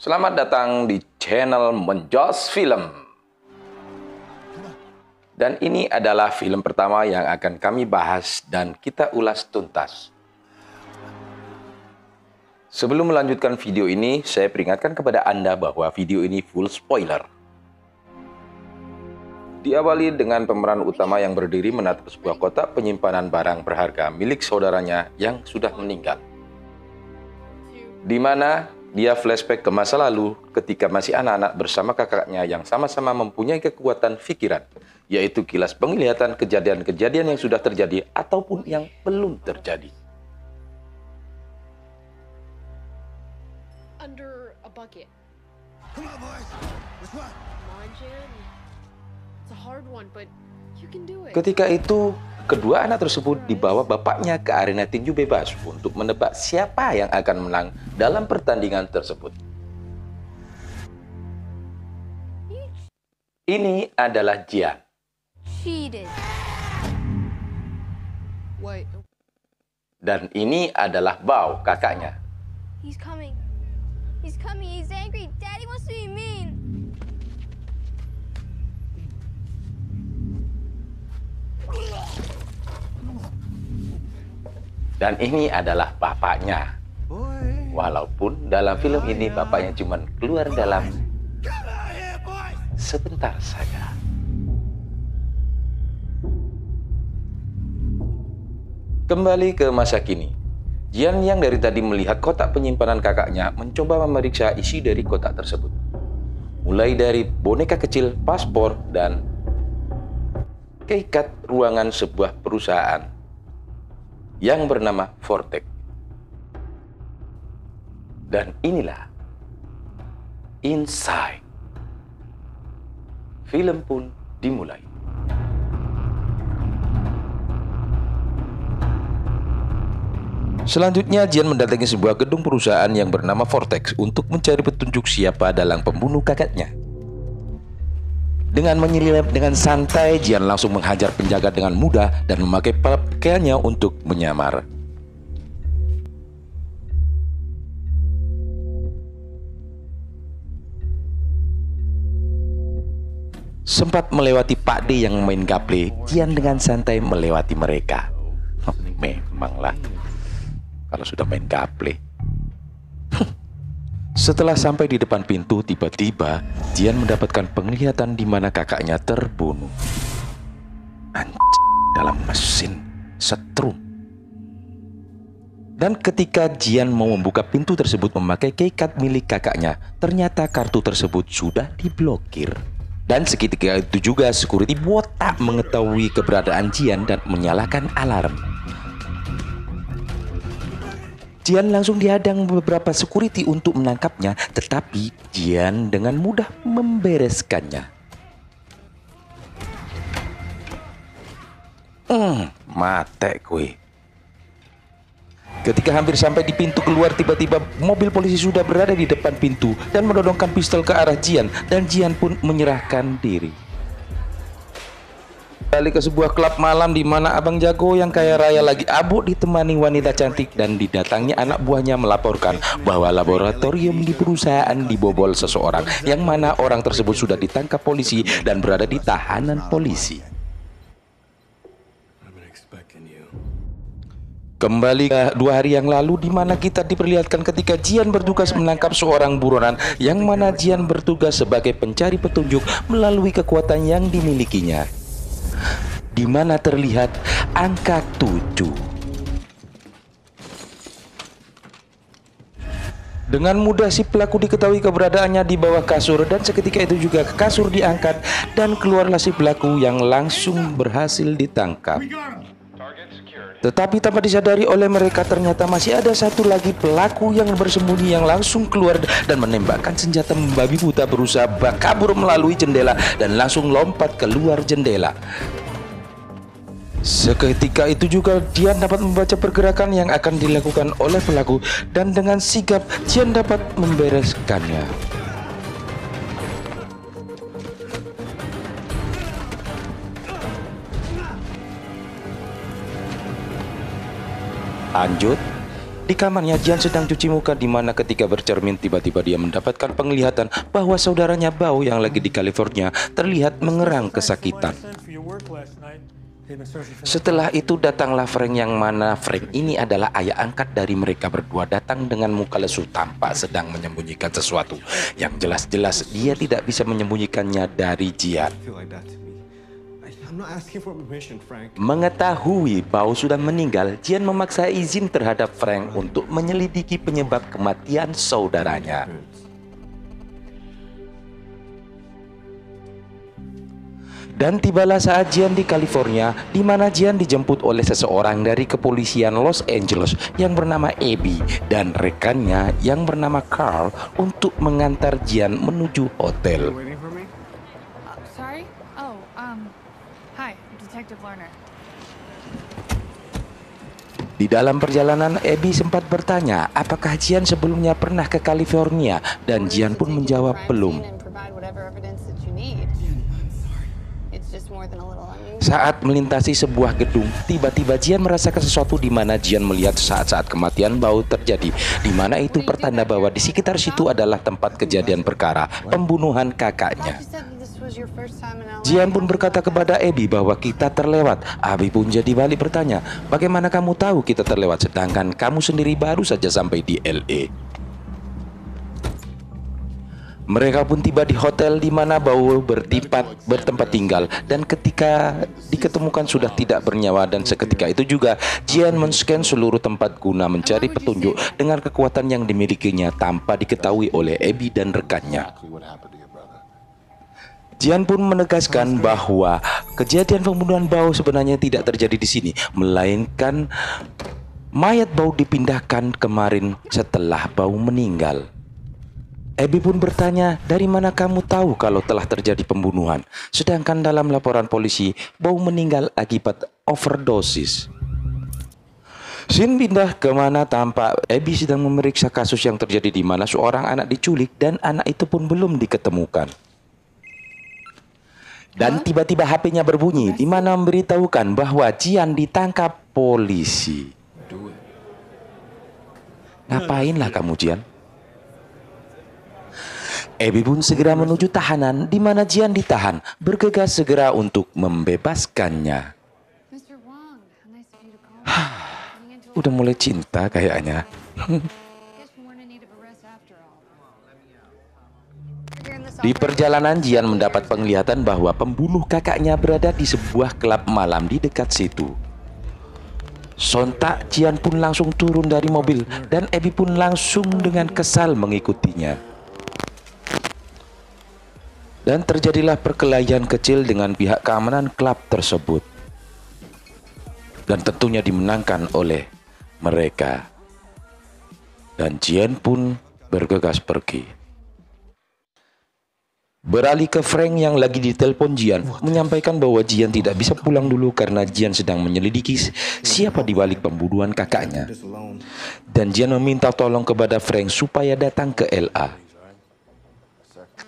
Selamat datang di channel Menjos Film. Dan ini adalah film pertama yang akan kami bahas dan kita ulas tuntas. Sebelum melanjutkan video ini, saya peringatkan kepada Anda bahwa video ini full spoiler. Diawali dengan pemeran utama yang berdiri menatap sebuah kotak penyimpanan barang berharga milik saudaranya yang sudah meninggal. Di mana dia flashback ke masa lalu ketika masih anak-anak bersama kakaknya yang sama-sama mempunyai kekuatan pikiran, yaitu kilas penglihatan kejadian-kejadian yang sudah terjadi ataupun yang belum terjadi. Under a bucket. Come on, boys. Let's run. Come on, Jan. It's a hard one, but you can do it. Ketika itu, kedua anak tersebut dibawa bapaknya ke arena tinju bebas untuk menebak siapa yang akan menang dalam pertandingan tersebut. Ini adalah Jian. Cheated. What? Dan ini adalah Bao, kakaknya. He's coming. He's coming. He's angry. Daddy wants to be mean. Dan ini adalah bapaknya. Boy. Walaupun dalam film ini bapaknya cuma keluar dalam Come out here, boys. sebentar saja. Kembali ke masa kini. Jian yang dari tadi melihat kotak penyimpanan kakaknya mencoba memeriksa isi dari kotak tersebut. Mulai dari boneka kecil, paspor, dan keikat ruangan sebuah perusahaan yang bernama Vortex. Dan inilah Inside. Film pun dimulai. Selanjutnya, Jian mendatangi sebuah gedung perusahaan yang bernama Vortex untuk mencari petunjuk siapa dalang pembunuh kakaknya. Dengan menyelinap dengan santai, Jian langsung menghajar penjaga dengan mudah dan memakai pakaiannya untuk menyamar. Sempat melewati Pak D yang main gaple, Jian dengan santai melewati mereka. Memanglah, kalau sudah main gaple. Setelah sampai di depan pintu, tiba-tiba Jian mendapatkan penglihatan di mana kakaknya terbunuh. Dalam mesin setrum. Dan ketika Jian mau membuka pintu tersebut memakai keycard milik kakaknya, ternyata kartu tersebut sudah diblokir. Dan seketika itu juga security botak mengetahui keberadaan Jian dan menyalakan alarm. Jian langsung dihadang beberapa security untuk menangkapnya, tetapi Jian dengan mudah membereskannya. Mate kue. Ketika hampir sampai di pintu keluar, tiba-tiba mobil polisi sudah berada di depan pintu dan menodongkan pistol ke arah Jian, dan Jian pun menyerahkan diri. Balik ke sebuah klub malam di mana abang jago yang kaya raya lagi abuk ditemani wanita cantik, dan didatangi anak buahnya melaporkan bahwa laboratorium di perusahaan dibobol seseorang, yang mana orang tersebut sudah ditangkap polisi dan berada di tahanan polisi. Kembali ke 2 hari yang lalu, di mana kita diperlihatkan ketika Jian bertugas menangkap seorang buronan, yang mana Jian bertugas sebagai pencari petunjuk melalui kekuatan yang dimilikinya, di mana terlihat angka 7. Dengan mudah si pelaku diketahui keberadaannya di bawah kasur, dan seketika itu juga kasur diangkat dan keluarlah si pelaku yang langsung berhasil ditangkap. Tetapi tanpa disadari oleh mereka, ternyata masih ada satu lagi pelaku yang bersembunyi yang langsung keluar dan menembakkan senjata membabi buta, berusaha kabur melalui jendela dan langsung lompat keluar jendela. Seketika itu juga Jian dapat membaca pergerakan yang akan dilakukan oleh pelaku, dan dengan sigap Jian dapat membereskannya. Lanjut, Di kamarnya Jian sedang cuci muka, di mana ketika bercermin tiba-tiba dia mendapatkan penglihatan bahwa saudaranya Bao yang lagi di California terlihat mengerang kesakitan. Setelah itu datanglah Frank, yang mana Frank ini adalah ayah angkat dari mereka berdua, datang dengan muka lesu tampak sedang menyembunyikan sesuatu yang jelas-jelas dia tidak bisa menyembunyikannya dari Jian. Mengetahui Bao sudah meninggal, Jian memaksa izin terhadap Frank untuk menyelidiki penyebab kematian saudaranya. Dan tibalah saat Jian di California, di mana Jian dijemput oleh seseorang dari kepolisian Los Angeles yang bernama Abby dan rekannya yang bernama Carl untuk mengantar Jian menuju hotel. Sorry? Oh, hi, Detective Lerner. Di dalam perjalanan, Abby sempat bertanya apakah Jian sebelumnya pernah ke California, dan Jian pun menjawab belum. Saat melintasi sebuah gedung, tiba-tiba Jian merasakan sesuatu, di mana Jian melihat saat-saat kematian Bao terjadi, di mana itu pertanda bahwa di sekitar situ adalah tempat kejadian perkara pembunuhan kakaknya. Jian pun berkata kepada Abby bahwa kita terlewat. Abby pun jadi balik bertanya, bagaimana kamu tahu kita terlewat sedangkan kamu sendiri baru saja sampai di LA? Mereka pun tiba di hotel di mana Bao bertempat tinggal, dan ketika diketemukan sudah tidak bernyawa, dan seketika itu juga Jian men-scan seluruh tempat guna mencari petunjuk dengan kekuatan yang dimilikinya tanpa diketahui oleh Abby dan rekannya. Jian pun menegaskan bahwa kejadian pembunuhan Bao sebenarnya tidak terjadi di sini, melainkan mayat Bao dipindahkan kemarin setelah Bao meninggal. Abby pun bertanya, dari mana kamu tahu kalau telah terjadi pembunuhan? Sedangkan dalam laporan polisi, Bao meninggal akibat overdosis. Scene pindah kemana tampak Abby sedang memeriksa kasus yang terjadi di mana seorang anak diculik dan anak itu pun belum diketemukan. Dan tiba-tiba HP-nya berbunyi, di mana memberitahukan bahwa Jian ditangkap polisi. Ngapainlah kamu, Jian? Abby pun segera menuju tahanan, di mana Jian ditahan, bergegas segera untuk membebaskannya. Udah mulai cinta kayaknya. Di perjalanan, Jian mendapat penglihatan bahwa pembunuh kakaknya berada di sebuah klub malam di dekat situ. Sontak Jian pun langsung turun dari mobil, dan Abby pun langsung dengan kesal mengikutinya. Dan terjadilah perkelahian kecil dengan pihak keamanan klub tersebut, dan tentunya dimenangkan oleh mereka. Dan Jian pun bergegas pergi. Beralih ke Frank yang lagi ditelepon Jian, menyampaikan bahwa Jian tidak bisa pulang dulu karena Jian sedang menyelidiki siapa di balik pembunuhan kakaknya. Dan Jian meminta tolong kepada Frank supaya datang ke LA.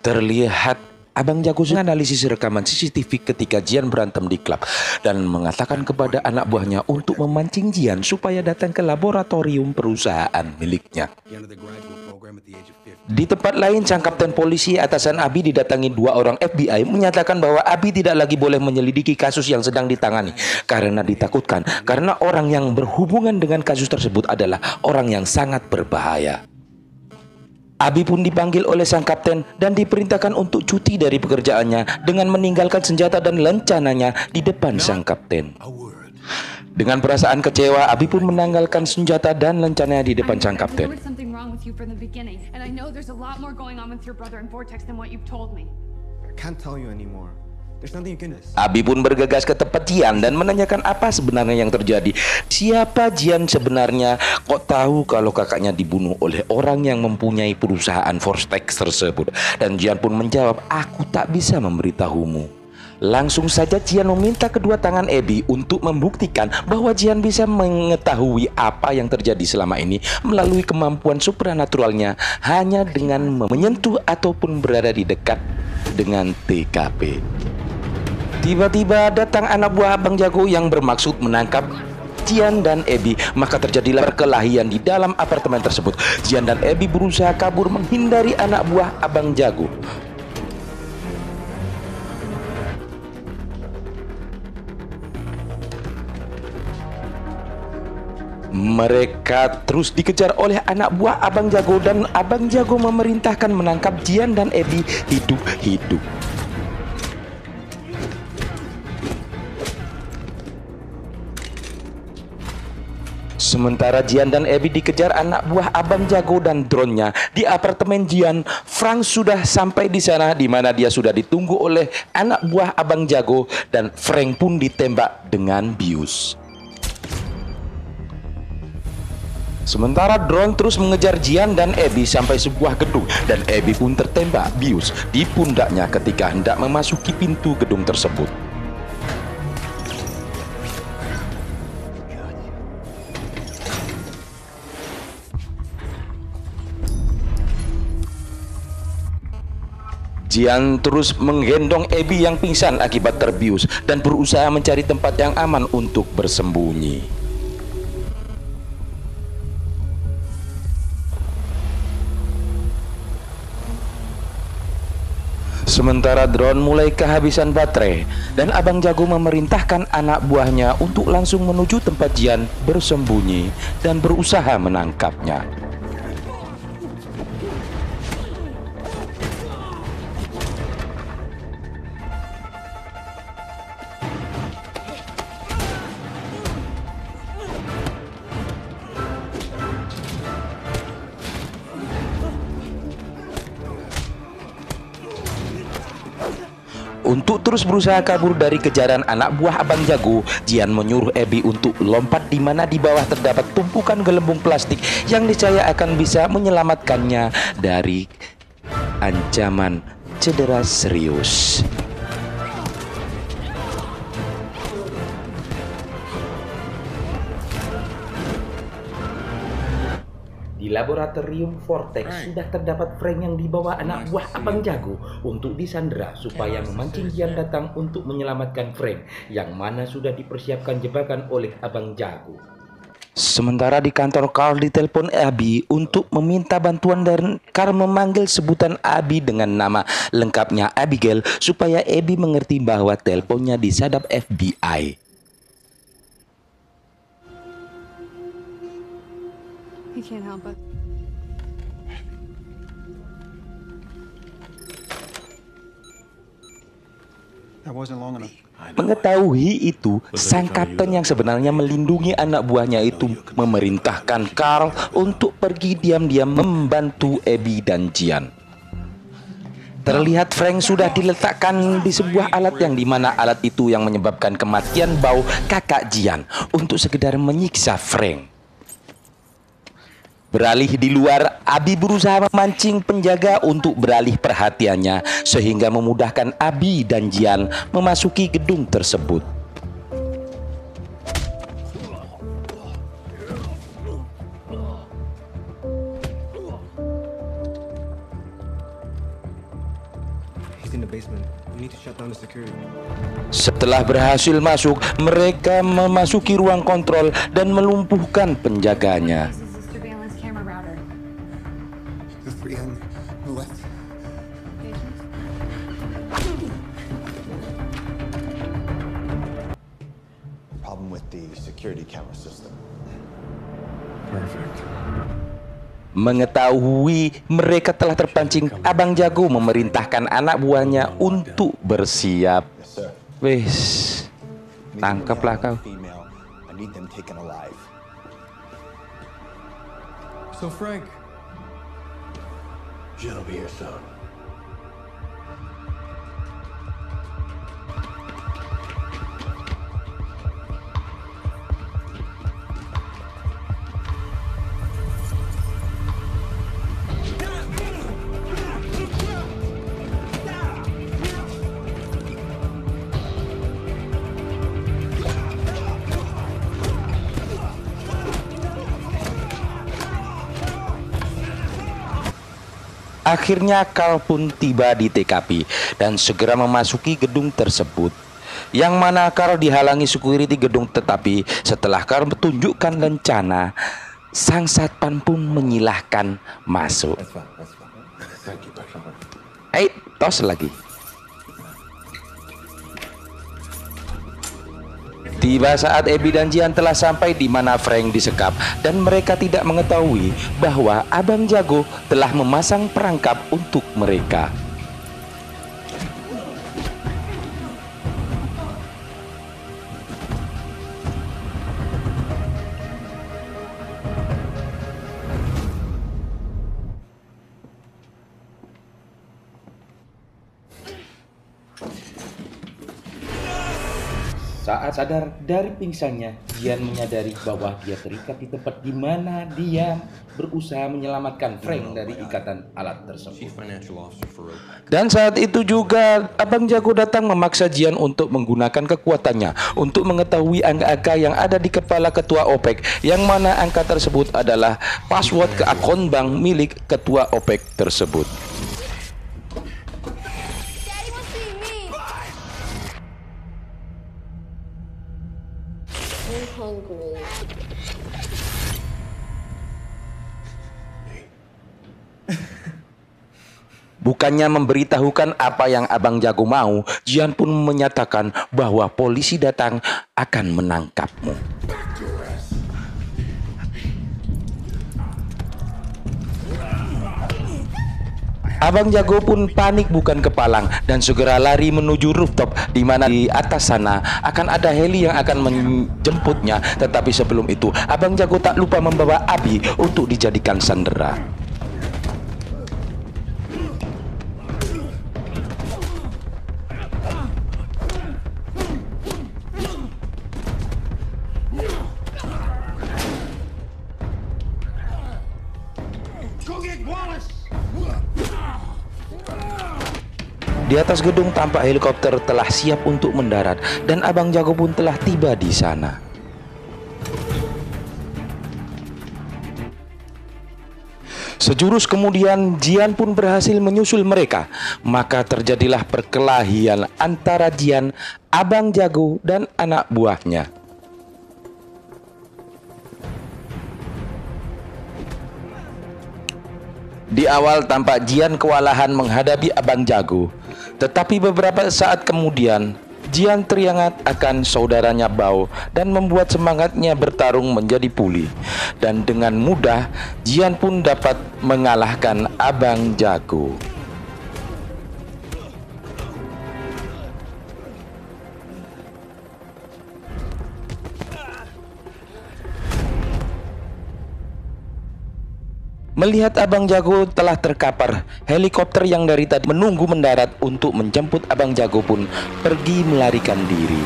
Terlihat Abang Jago menganalisis rekaman CCTV ketika Jian berantem di klub dan mengatakan kepada anak buahnya untuk memancing Jian supaya datang ke laboratorium perusahaan miliknya. Di tempat lain, sang kapten polisi atasan Abi didatangi dua orang FBI menyatakan bahwa Abi tidak lagi boleh menyelidiki kasus yang sedang ditangani karena ditakutkan karena orang yang berhubungan dengan kasus tersebut adalah orang yang sangat berbahaya. Abi pun dipanggil oleh sang kapten dan diperintahkan untuk cuti dari pekerjaannya dengan meninggalkan senjata dan lencananya di depan sang kapten. Dengan perasaan kecewa, Abi pun menanggalkan senjata dan lencananya di depan sang kapten. Abi pun bergegas ke tempat Jian dan menanyakan apa sebenarnya yang terjadi. Siapa Jian sebenarnya? Kok tahu kalau kakaknya dibunuh oleh orang yang mempunyai perusahaan Vortex tersebut? Dan Jian pun menjawab, aku tak bisa memberitahumu. Langsung saja Jian meminta kedua tangan Abby untuk membuktikan bahwa Jian bisa mengetahui apa yang terjadi selama ini melalui kemampuan supranaturalnya hanya dengan menyentuh ataupun berada di dekat dengan TKP. Tiba-tiba datang anak buah Abang Jago yang bermaksud menangkap Jian dan Abby, maka terjadilah perkelahian di dalam apartemen tersebut. Jian dan Abby berusaha kabur menghindari anak buah Abang Jago. Mereka terus dikejar oleh anak buah Abang Jago dan Abang Jago memerintahkan menangkap Jian dan Abby hidup-hidup. Sementara Jian dan Abby dikejar anak buah Abang Jago dan drone-nya di apartemen Jian, Frank sudah sampai di sana, di mana dia sudah ditunggu oleh anak buah Abang Jago, dan Frank pun ditembak dengan bius. Sementara drone terus mengejar Jian dan Abby sampai sebuah gedung, dan Abby pun tertembak bius di pundaknya ketika hendak memasuki pintu gedung tersebut. Jian terus menggendong Abby yang pingsan akibat terbius dan berusaha mencari tempat yang aman untuk bersembunyi. Sementara drone mulai kehabisan baterai dan Abang Jago memerintahkan anak buahnya untuk langsung menuju tempat Jian bersembunyi dan berusaha menangkapnya. Untuk terus berusaha kabur dari kejaran anak buah Abang Jago, Jian menyuruh Abby untuk lompat di mana di bawah terdapat tumpukan gelembung plastik yang niscaya akan bisa menyelamatkannya dari ancaman cedera serius. Di laboratorium Vortex sudah terdapat Frank yang dibawa anak buah Abang Jago untuk disandera supaya memancing Jian datang untuk menyelamatkan Frank, yang mana sudah dipersiapkan jebakan oleh Abang Jago. Sementara di kantor, Carl ditelepon Abby untuk meminta bantuan, dan Carl memanggil sebutan Abby dengan nama lengkapnya Abigail supaya Abby mengerti bahwa teleponnya disadap FBI. He can't help it. That wasn't long enough. Mengetahui itu, sang kapten yang sebenarnya melindungi anak buahnya itu memerintahkan Carl untuk pergi diam-diam membantu Abby dan Jian. Terlihat Frank sudah diletakkan di sebuah alat yang dimana alat itu yang menyebabkan kematian Bao, kakak Jian, untuk sekedar menyiksa Frank. Beralih di luar, Abby berusaha memancing penjaga untuk beralih perhatiannya sehingga memudahkan Abby dan Jian memasuki gedung tersebut. Setelah berhasil masuk, mereka memasuki ruang kontrol dan melumpuhkan penjaganya. Mengetahui mereka telah terpancing, Abang Jago memerintahkan anak buahnya untuk bersiap. Wes, tangkaplah kau. So Frank, Jill will be here soon. Akhirnya Carl pun tiba di TKP dan segera memasuki gedung tersebut. yang mana Carl dihalangi security gedung, tetapi setelah Carl menunjukkan rencana, sang satpam pun menyilahkan masuk. Tos lagi. Tiba saat Abby dan Jian telah sampai di mana Frank disekap, dan mereka tidak mengetahui bahwa Abang Jago telah memasang perangkap untuk mereka. Saat sadar dari pingsannya, Jian menyadari bahwa dia terikat di tempat di mana dia berusaha menyelamatkan Frank dari ikatan alat tersebut. Dan saat itu juga Abang Jago datang memaksa Jian untuk menggunakan kekuatannya untuk mengetahui angka yang ada di kepala ketua OPEC, yang mana angka tersebut adalah password ke akun bank milik ketua OPEC tersebut. Daddy wants to see me. I'm hungry. Bukannya memberitahukan apa yang Abang Jago mau, Jian pun menyatakan bahwa polisi datang akan menangkapmu. Abang Jago pun panik bukan kepalang dan segera lari menuju rooftop, di mana di atas sana akan ada heli yang akan menjemputnya. Tetapi sebelum itu, Abang Jago tak lupa membawa Abby untuk dijadikan sandera. Di atas gedung tampak helikopter telah siap untuk mendarat, dan Abang Jago pun telah tiba di sana. Sejurus kemudian Jian pun berhasil menyusul mereka. Maka terjadilah perkelahian antara Jian, Abang Jago, dan anak buahnya. Di awal tampak Jian kewalahan menghadapi Abang Jago, tetapi beberapa saat kemudian Jian teringat akan saudaranya Bao dan membuat semangatnya bertarung menjadi pulih. Dan dengan mudah Jian pun dapat mengalahkan Abang Jago. Melihat Abang Jago telah terkapar, helikopter yang dari tadi menunggu mendarat untuk menjemput Abang Jago pun pergi melarikan diri.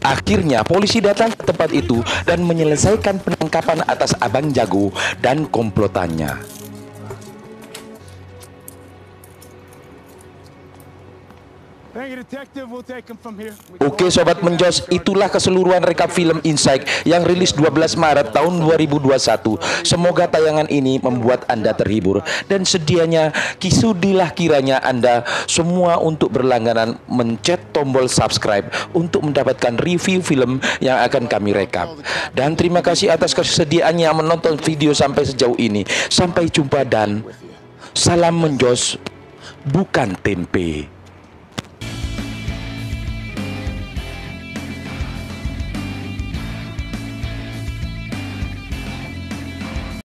Akhirnya polisi datang ke tempat itu dan menyelesaikan penangkapan atas Abang Jago dan komplotannya. Oke Sobat Menjos, itulah keseluruhan rekap film Inside yang rilis 12 Maret tahun 2021. Semoga tayangan ini membuat Anda terhibur, dan sedianya sudilah kiranya Anda semua untuk berlangganan mencet tombol subscribe untuk mendapatkan review film yang akan kami rekap. Dan terima kasih atas kesediaannya menonton video sampai sejauh ini. Sampai jumpa dan salam Menjos, bukan tempe.